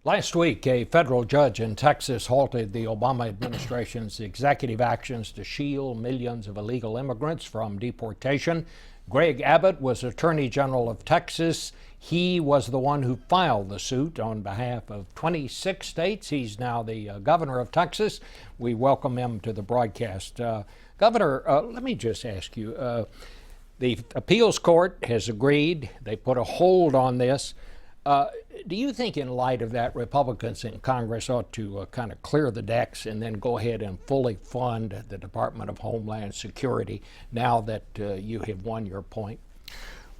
Last week, a federal judge in Texas halted the Obama administration's executive actions to shield millions of illegal immigrants from deportation. Greg Abbott was Attorney General of Texas. He was the one who filed the suit on behalf of 26 states. He's now the governor of Texas. We welcome him to the broadcast. Governor, let me just ask you, the appeals court has agreed. They put a hold on this. Do you think in light of that, Republicans in Congress ought to kind of clear the decks and then go ahead and fully fund the Department of Homeland Security now that you have won your point?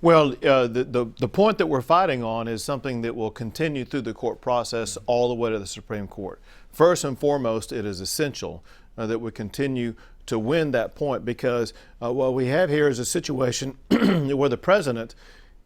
Well, the point that we're fighting on is something that will continue through the court process all the way to the Supreme Court. First and foremost, it is essential that we continue to win that point because what we have here is a situation where the president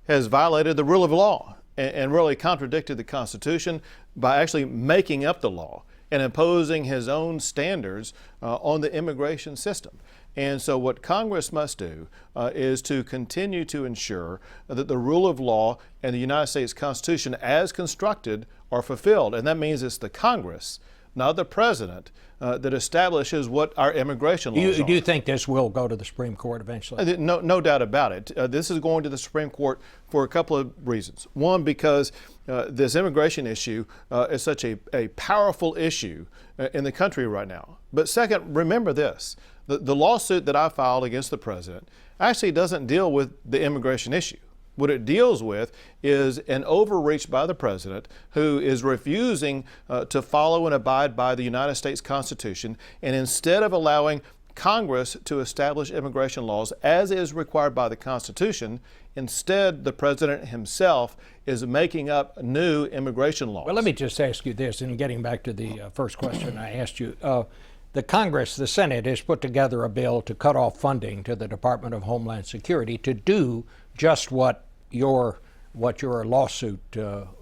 has violated the rule of law and really contradicted the Constitution by actually making up the law and imposing his own standards on the immigration system. And so what Congress must do is to continue to ensure that the rule of law and the United States Constitution as constructed are fulfilled. And that means it's the Congress, not the president, that establishes what our immigration laws are. Do you think this will go to the Supreme Court eventually? No doubt about it. This is going to the Supreme Court for a couple of reasons. One, because this immigration issue is such a powerful issue in the country right now. But second, remember this. The lawsuit that I filed against the president actually doesn't deal with the immigration issue. What it deals with is an overreach by the president who is refusing to follow and abide by the United States Constitution, and instead of allowing Congress to establish immigration laws as is required by the Constitution, instead the president himself is making up new immigration laws. Well, let me just ask you this, and getting back to the first question I asked you. The Congress, the Senate, has put together a bill to cut off funding to the Department of Homeland Security to do just what your lawsuit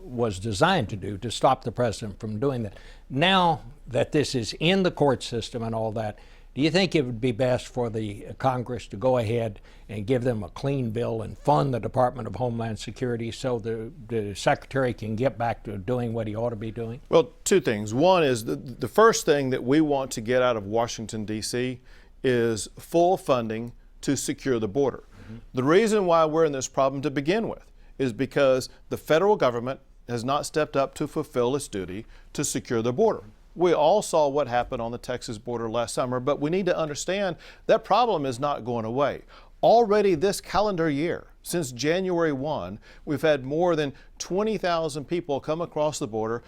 was designed to do, to stop the president from doing that. Now that this is in the court system and all that, do you think it would be best for the Congress to go ahead and give them a clean bill and fund the Department of Homeland Security so the Secretary can get back to doing what he ought to be doing? Well, two things. One is the first thing that we want to get out of Washington, D.C. is full funding to secure the border. The reason why we're in this problem to begin with is because the federal government has not stepped up to fulfill its duty to secure the border. We all saw what happened on the Texas border last summer, but we need to understand that problem is not going away. Already this calendar year, since January 1, we've had more than 20,000 people come across the border,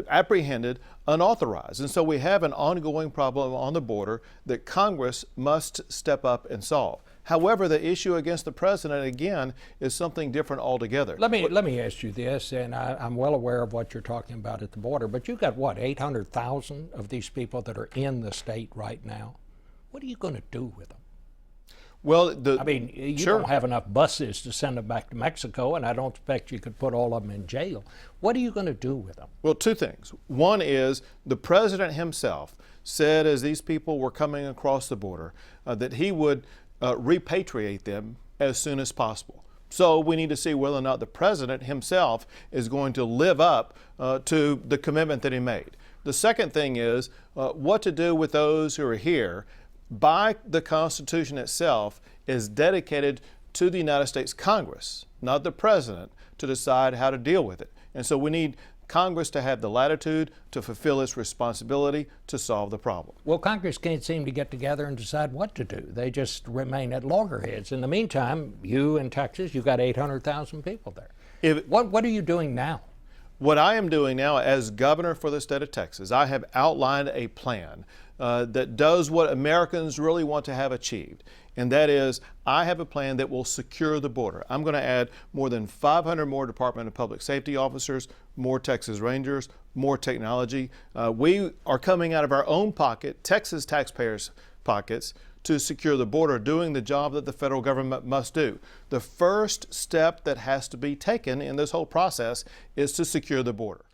apprehended, unauthorized. And so we have an ongoing problem on the border that Congress must step up and solve. However, the issue against the president, again, is something different altogether. Let me ask you this, and I'm well aware of what you're talking about at the border, but you've got, what, 800,000 of these people that are in the state right now? What are you going to do with them? Well, you don't have enough buses to send them back to Mexico, and I don't expect you could put all of them in jail. What are you going to do with them? Well, two things. One is the president himself said as these people were coming across the border that he would repatriate them as soon as possible. So we need to see whether or not the president himself is going to live up to the commitment that he made. The second thing is what to do with those who are here by the Constitution itself is dedicated to the United States Congress, not the president, to decide how to deal with it. And so we need Congress to have the latitude to fulfill its responsibility to solve the problem. Well, Congress can't seem to get together and decide what to do. They just remain at loggerheads. In the meantime, you in Texas, you've got 800,000 people there. What are you doing now? What I am doing now as governor for the state of Texas, I have outlined a plan that does what Americans really want to have achieved. And that is, I have a plan that will secure the border. I'm going to add more than 500 more Department of Public Safety officers, more Texas Rangers, more technology. We are coming out of our own pocket, Texas taxpayers' pockets, to secure the border, doing the job that the federal government must do. The first step that has to be taken in this whole process is to secure the border.